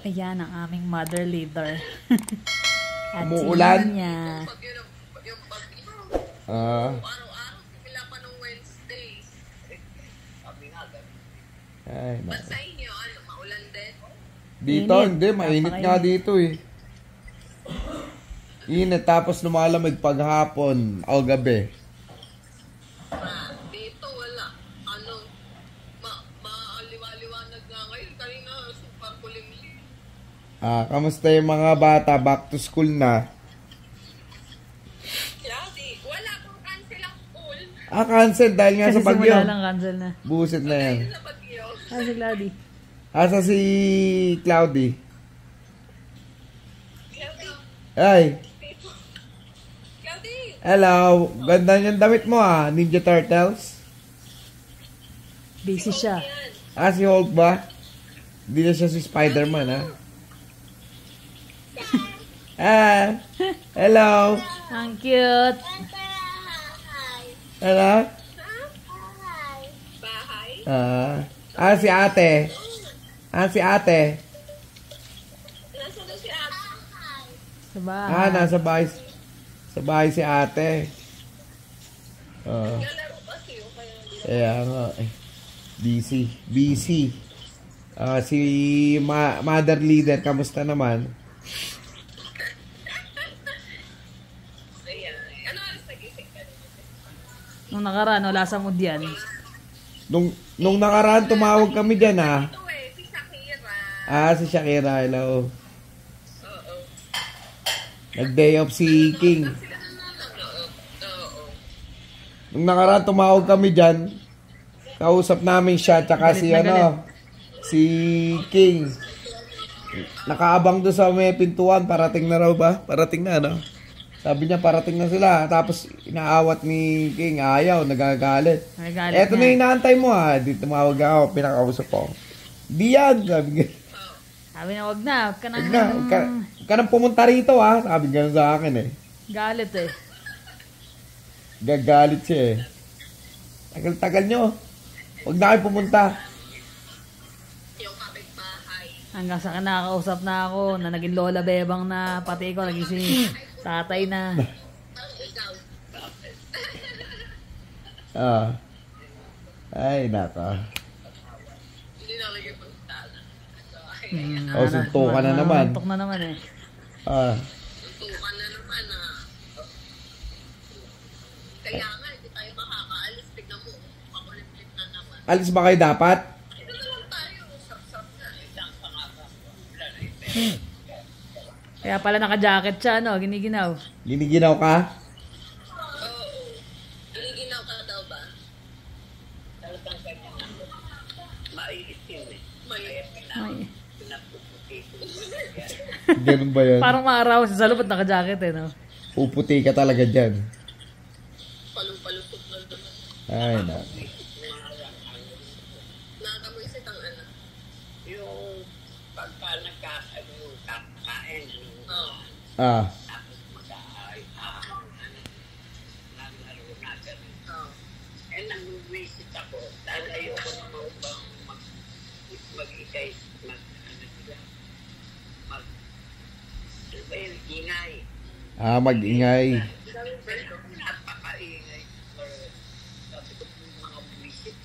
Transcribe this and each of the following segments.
Ayan ang aming mother leader. At umuulan? niya. Araw-araw, sila pa nung Wednesday. Sabi nga, Ay, ba't sa inyo, maulan din? dito, Init. hindi. Mainit nga dito eh. Init, tapos lumalamig paghapon o gabi. Dito, wala. Maaliwa-liwanag nga ngayon. Kanina, super kulimlim. Kamusta yung mga bata? Back to school na. Wala pong cancel ang school. Cancel dahil nga Kasi sa bagyo. simula lang cancel na. Buset na yan. Sa bagyo. Si Cloudy. Asa si Cloudy? Cloudy, Ay, hello. Ganda yung damit mo Ninja Turtles. Busy siya. Si Hulk ba? Hindi na siya si Spider-Man hello. Ang cute. Hello? bahay. Si ate. Si ate. Nasa doon si Ate. Sa bahay. Nasa bahay. Sa bahay si ate. Nalaro kasi yung kaya hindi. Kaya nga busy. Si mother leader, kamusta naman? Ayan. Ano oras nagising ka? Nung nakaraan, wala sa mood yan. Nung nakaraan, tumawag kami dyan Ito si Shakira. Si Shakira, hello. Oo. Nag-day off si King. Oo. Nung nakaraan, tumawag kami dyan. Kausap namin siya, tsaka si King. Nakaabang doon sa may pintuan, parating na raw ba? Parating na, Sabi niya, parating na sila. Tapos, inaawat ni King, ayaw, nagagalit. Eto na yung inaantay mo, Di tumawag ako, pinakausap ko. Di yan, sabi nga. Sabi na, wag na. Huwag ka nang Huwag ka nang pumunta rito, Sabi nga sa akin, galit Gagalit siya, Tagal-tagal nyo. Huwag na kayo pumunta. Yung kapitbahay. Hanggang sa kinakausap na ako na naging lola bebang na, pati ko naging si tatay na. Ikaw. Ay, naka. Hindi na lagi pagtala. Suntukan na naman. Suntok na naman Suntukan na naman Kaya nga, hindi tayo makakaalis. Tignan mo, makulit-lit na naman. Alis ba kayo dapat? Ito na lang tayo. Sap-sap na. Isang pangaka. Kaya pala naka-jacket siya, giniginaw. Giniginaw ka? Oo. Giniginaw ka daw ba? Talagang kanya na. Mailit yun Mailit Ay. Ganun ba yan? Parang maaraw sa salubot naka-jacket Puputi ka talaga dyan. Palong-palutot na naman. Ay, na. Nakakamuisit ang yung pagka kakain. Tapos naglaro na ganun. Nang-visit ako dahil ayoko na mag-ikay, ingay. Mag-ingay. Napakaingay. Sabi ko mga visit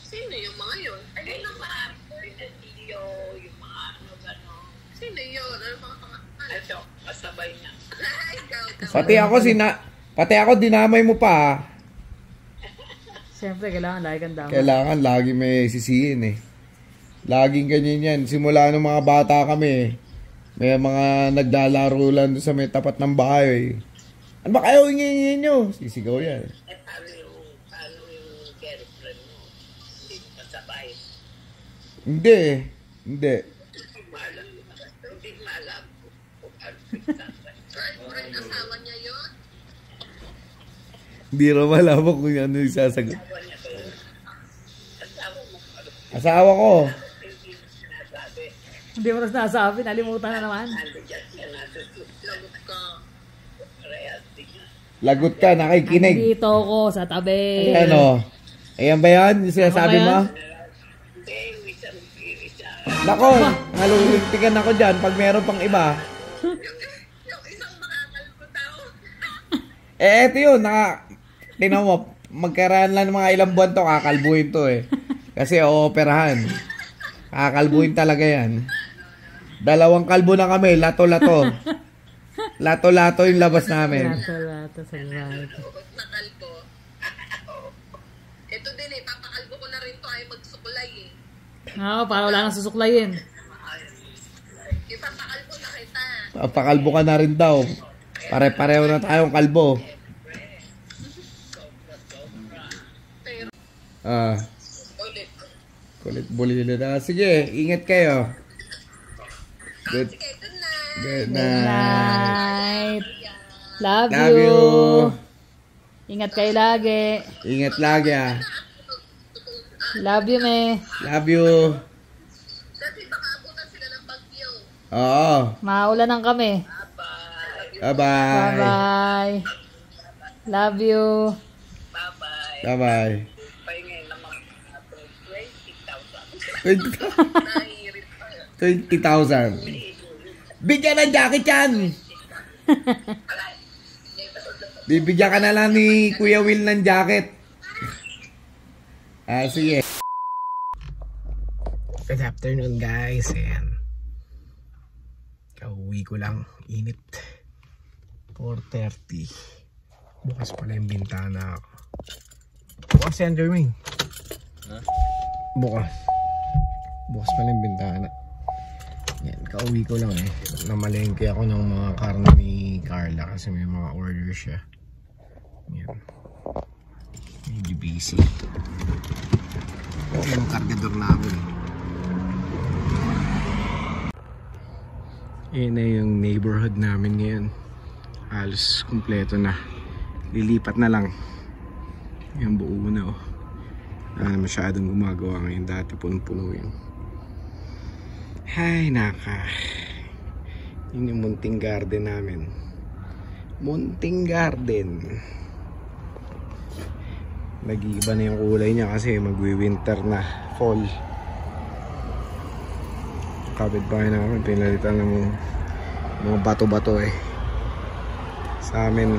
sino yung mga yun? Ay, yung mga pinatilo, yung mga gano'n. Sino yun? Ano mga pangalan? Kasabay niya. Pati ako dinamay mo pa. Siyempre, kailangan lagi kang dama. Kailangan lagi may sisihin Laging ganyan yan. Simula nung mga bata kami, may mga naglalaro lang doon sa may tapat ng bahay. Ano ba kayo hingin nyo? Sisigaw yan. Paano yung girlfriend mo? Hindi kasabay. Hindi. Hindi maalam. Girlfriend, asawa niya yun? Hindi rin malaman kung ano yung sasagot. Asawa ko. Hindi mo rin nasabi, nalimutan na naman. Lagot ka, nakikinig. Dito ko sa tabi. Ayan ba yan? Yung sinasabi mo? Nako, nalulintikan ako dyan pag meron pang iba. Yung isang makakalbo daw. Eto yun, tinan mo, magkaraan lang ng mga ilang buwan to, kakalbuhin to eh. Kasi ooperahan. Kakalbuhin talaga yan. 2 kalbo na kami, lato-lato. Lato-lato yung labas namin. Lato sa bahay. Na kalbo. Ito din eh, papakalbo ko na rin to ay magsukulay eh. Oo, para wala nang susuklayin. Ipapakalbo na kita. Papakalbo ka na rin daw. Pare-pareho na tayong kalbo. Ulit. Kulit bulilo na. Sige, ingat kayo. Good. Sige, good night. Good Good night. night. Love Love you. you. Ingat kayo lagi. Ingat lagi ah. Love you, me. Love you. Kasi baka abutan sila ng bagyo. Oo. Maulanan kami. Bye-bye. Bye-bye. Love you. Bye-bye. Bye-bye. Pahingin ng mga 20,000. 20,000. Bigyan ng jacket yan. Bibigyan ka na lang ni Kuya Will ng jacket. Sige. Good afternoon guys. Ayan. Kauwi ko lang. Init. 4:30. Bukas pala yung bintana. Bukas yan, Jermaine. Bukas. Bukas pala yung bintana. Yan, kauwi ko lang eh. Namalengke ako ng mga karne ni Carla kasi may mga order siya. Yan. Medyo busy. Yung kargador namin eh. Yan na yung neighborhood namin ngayon. Halos kumpleto na. Lilipat na lang. Yan buo na oh. Masyadong gumagawa ngayon. Dati puno-puno yun. Ay naka. Yun yung munting garden namin. Munting garden. Nag-iiba na yung kulay niya kasi magwi-winter na. Fall. Kapitbahay namin pinalitan ng mga bato-bato eh. Sa amin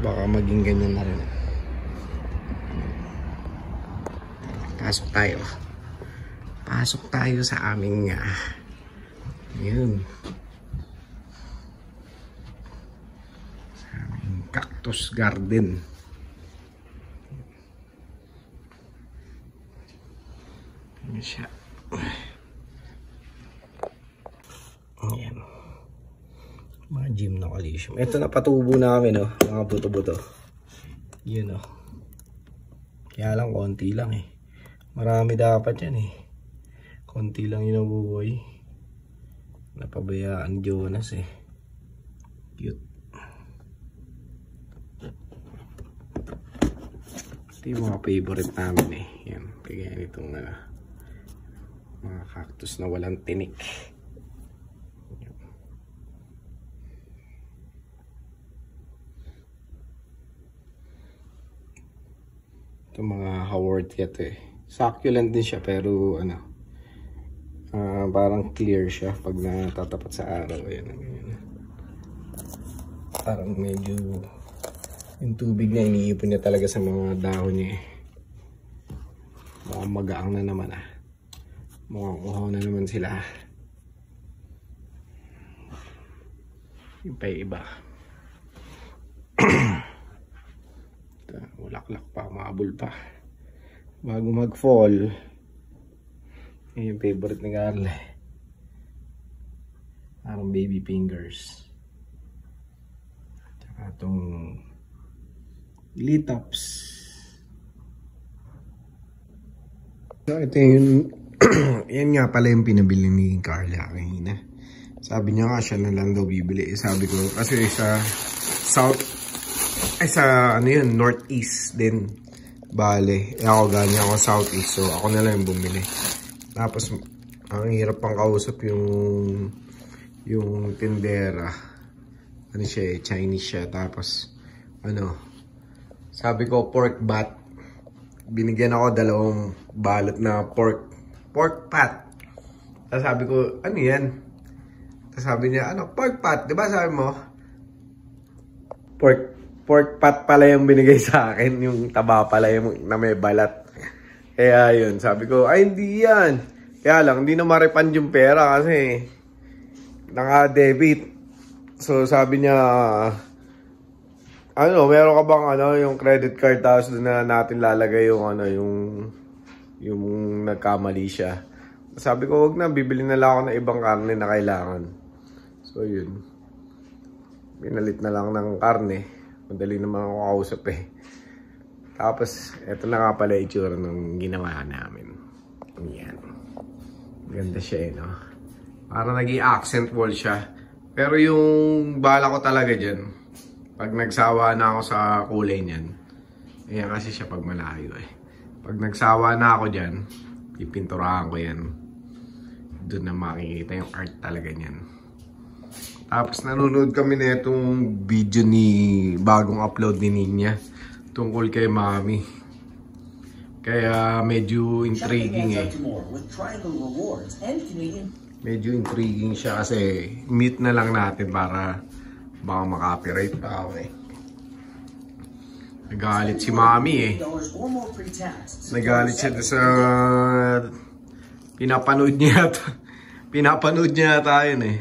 baka maging ganyan na rin. Pasok tayo. Pasok tayo sa aming yun. Sa aming cactus garden. Yan siya. Ayan. Mga gym na calcium. Ito na patubo namin oh. Mga buto-buto. Yun oh. Kaya lang konti lang eh. Marami dapat yan eh. Konti lang yun nabubuhay. Napabayaan Jonas eh. Cute. Ito yung mga favorite namin eh. Yan. Kaya itong mga cactus na walang tinik. Ito mga Howard ito eh. Succulent din siya pero parang clear siya pag natatapat sa araw. Ayan, ganyan. Parang medyo yung tubig na iniipon niya talaga sa mga dahon niya eh. Mukhang magaang na naman mukhang uhaw na naman sila. Yung pa iba. Ulaklak pa, maabol pa bago mag-fall. Yan yung favorite ni Carla. Parang baby fingers. Tsaka itong litops. So ito yung yan nga pala yung pinabili ni Carla kanina. Sabi niya nga siya na lang daw bibili. Sabi ko kasi sa northeast din. Bale, ako ganyan ako southeast. So ako na lang yung bumili. Tapos ang hirap pang kausap yung tindera. Ano siya eh, Chinese siya. Tapos sabi ko pork bat. Binigyan ako 2 balot na pork pork pat. Tapos sabi ko, ano yan? Tapos sabi niya, ano, pork pat, di ba sabi mo? Pork pat pala yung binigay sa akin, yung taba pala yung na may balat. Kaya yun, sabi ko, ay hindi yan. Kaya lang, hindi na ma-refund yung pera kasi naka-debit. So sabi niya, ano, meron ka bang ano, yung credit card tapos doon na natin lalagay yung ano, yung nagkamali siya. Sabi ko, wag na, bibili na lang ako ng ibang karne na kailangan. So yun. Binalit na lang ng karne. Madali naman ako kausap eh. Tapos, eto na nga pala itsura ng ginawa namin. Yan. Ganda siya eh, no? Para naging accent wall siya. Pero yung bala ko talaga dyan, pag nagsawa na ako sa kulay niyan, ayan kasi siya pag malayo eh. Pag nagsawa na ako dyan, pipinturahan ko yan. Doon na makikita yung art talaga niyan. Tapos nanonood kami na itong video ni bagong upload ni Ninya tungkol kay Mami. Kaya medyo intriguing eh. Medyo intriguing siya kasi meet na lang natin para baka makapiright pa ako eh. Nagalit si Mami eh. Nagalit siya sa pinapanood niya yata. Pinapanood niya yata yun eh.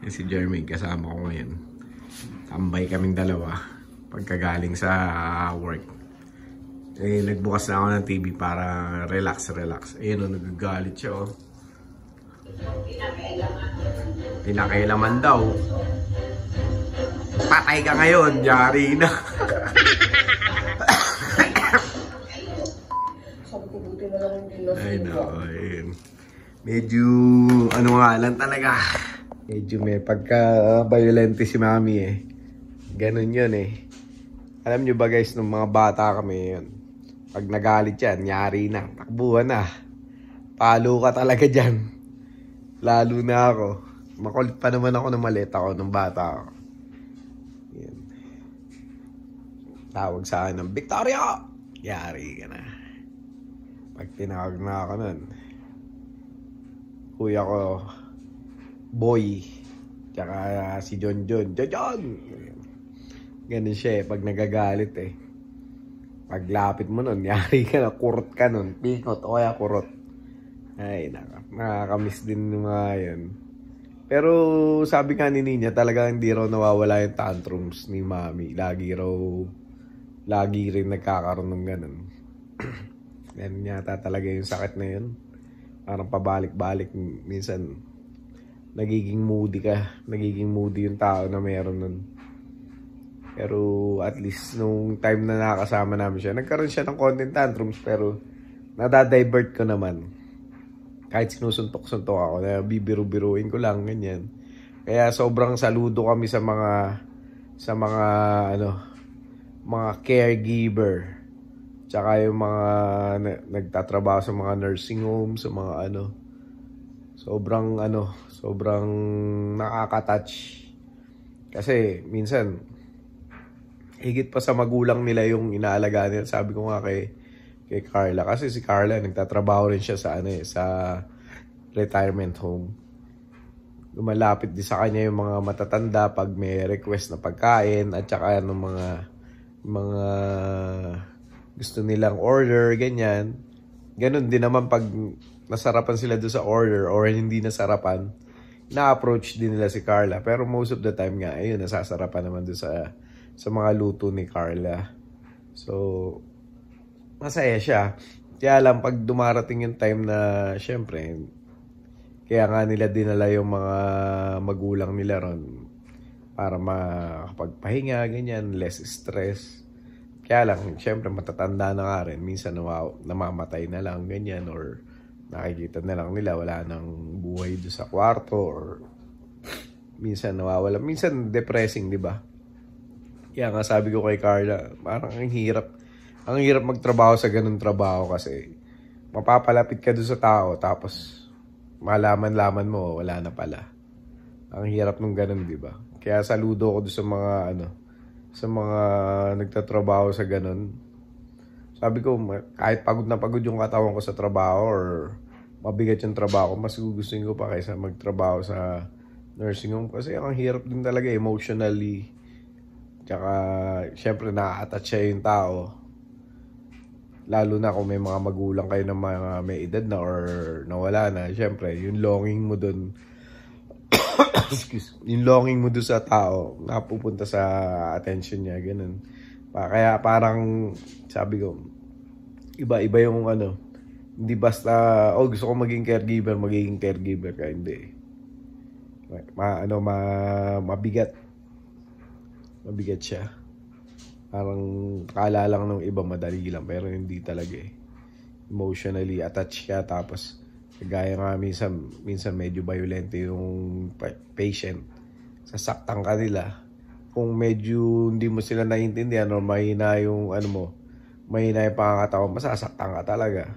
Si Jeremy kasama ko ngayon. Tambay kaming dalawa pagkagaling sa work. Eh, nagbukas na ako ng TV para relax. Ayun o, nagagalit siya o. Pinakailaman daw. Patay ka ngayon, yari na. Ay no, ayun. Medyo, ano nga lang talaga. Medyo may pagka-violente si Mami eh. Ganun yun eh. Alam nyo ba guys, nung mga bata kami yun, pag nagalit yan, yari na, takbuhan na. Palo ka talaga dyan. Lalo na ako. Makulit pa naman ako ng maliit ako nung bata ako. Yan. Tawag sa akin ng Victoria! Yari ka na. Pag tinawag na ako nun, kuya ko, Boy, tsaka si John. Ganun siya eh, pag nagagalit eh. Paglapit mo nun, yari ka na, kurot ka nun, pikot o kaya kurot. Ay, nakakamiss din ng mga yun. Pero sabi nga ni Ninya, talaga hindi raw nawawala yung tantrums ni Mami. Lagi rin nagkakaroon ng ganun. Yan yata talaga yung sakit na yun. Parang pabalik-balik minsan. Nagiging moody ka. Nagiging moody yung tao na meron nun. Pero at least nung time na nakasama namin siya, nagkaroon siya ng content tantrums pero nadadivert ko naman. Kahit sinusuntok-suntok ako, na bibiru-biruin ko lang, ganyan. Kaya sobrang saludo kami sa mga caregiver. Tsaka yung mga nagtatrabaho sa mga nursing home, sa mga sobrang nakaka-touch. Kasi minsan higit pa sa magulang nila yung inaalagaan nila. Sabi ko nga kay Carla, kasi si Carla nagtatrabaho rin siya sa retirement home. Lumalapit din sa kanya yung mga matatanda pag may request na pagkain at saka yung mga gusto nilang order, ganyan. Ganon din naman pag nasarapan sila doon sa order or hindi nasarapan, na-approach din nila si Carla. Pero most of the time nga, ayun, nasasarapan naman doon sa mga luto ni Carla. So, masaya siya. Kaya lang, pag dumarating yung time na, syempre, kaya nga nila dinala yung mga magulang nila ron para makapagpahinga, ganyan, less stress. Kaya lang, syempre, matatanda na nga rin. Minsan namamatay na lang, ganyan, or nakikita na lang nila, wala nang buhay doon sa kwarto, or minsan nawawala. Minsan depressing, di ba? Kaya nga sabi ko kay Carla, parang ang hirap magtrabaho sa ganun trabaho kasi mapapalapit ka doon sa tao tapos malaman-laman mo, wala na pala. Ang hirap nung ganun, di ba? Kaya saludo ko doon sa mga nagtatrabaho sa ganun. Sabi ko, kahit pagod na pagod yung katawan ko sa trabaho or mabigat yung trabaho. Mas gugustuhin ko pa kaysa magtrabaho sa nursing home. Kasi ang hirap din talaga emotionally. Tsaka, syempre, na-attach siya yung tao. Lalo na kung may mga magulang kayo na mga may edad na or nawala na. Syempre, yung longing mo dun, yung longing mo dun sa tao, napupunta sa attention niya, ganun. Kaya parang, sabi ko, iba-iba yung ano, hindi basta, gusto ko maging caregiver ka, hindi. Mabigat. Mabigat siya. Parang kala lang ng iba madali lang, pero hindi talaga eh. Emotionally attached siya, tapos gaya nga minsan medyo violent yung patient. Sasaktan ka nila. Kung medyo hindi mo sila naiintindihan or mahina yung mahina yung pangangatawa, masasaktan ka talaga.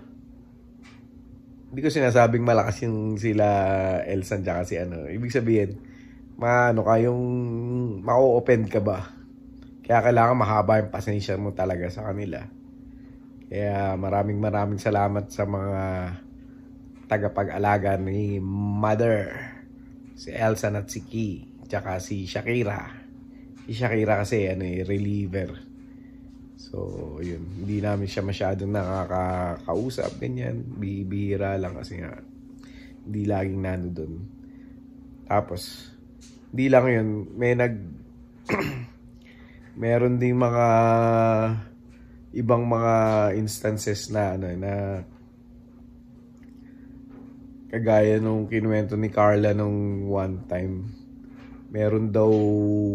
Hindi ko sinasabing malakas yung sila Elsan tsaka si ibig sabihin, yung mao-offend ka ba? Kaya kailangan mahaba yung pasensya mo talaga sa kanila. Kaya maraming salamat sa mga tagapag-alaga ni Mother, si Elsan at si Key, tsaka si Shakira. Si Shakira kasi reliever. So, yun. Hindi namin siya masyadong nakakausap. Ganyan. Bihira lang kasi nga. Hindi laging nando doon. Tapos, hindi lang yun. Meron ding mga ibang mga instances na kagaya nung kinuwento ni Carla nung one time. Meron daw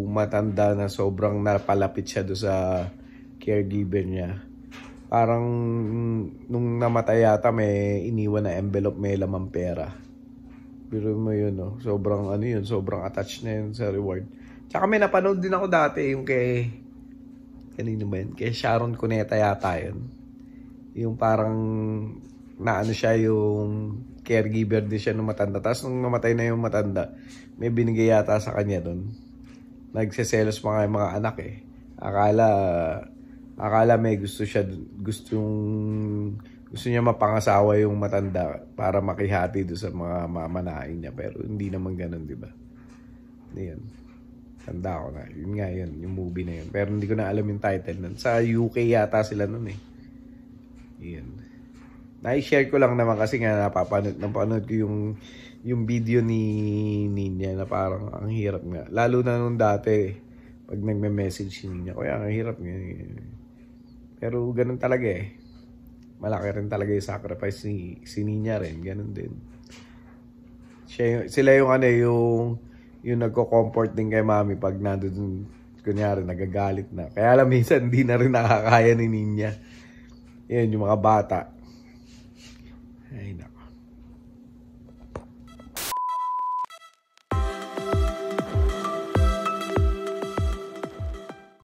matanda na sobrang napalapit siya doon sa caregiver niya. Parang nung namatay yata may iniwan na envelope, may lamang pera. Pero mo yun, no? Sobrang sobrang attached na yun sa reward. Tsaka may napanood din ako dati yung kanino ba yun? Kay Sharon Cuneta yata yun. Yung parang siya yung caregiver din siya nung matanda. Tapos nung namatay na yung matanda, may binigay yata sa kanya doon. Nagseselos mga anak eh. Akala may gusto niya mapangasawa yung matanda para makihati doon sa mga mamanain niya, pero hindi naman ganoon, di ba? Yan. Tanda ko na. Yun nga yun, yung movie na yun. Pero hindi ko na alam yung title nun. Sa UK yata sila nun eh. Yan. Na-share ko lang naman kasi nga napapanood ko yung video ni Ninya na parang ang hirap nga. Lalo na nung dati pag nagme-message si Ninya, kaya ang hirap nga. Pero ganun talaga eh. Malaki rin talaga yung sacrifice si Ninya rin. Ganun din. Sila yung nagko-comfort din kay mami pag nandun, kunyari, nagagalit na. Kaya alam, minsan hindi na rin nakakaya ni Ninya. Yan, yung mga bata. Ay, naku.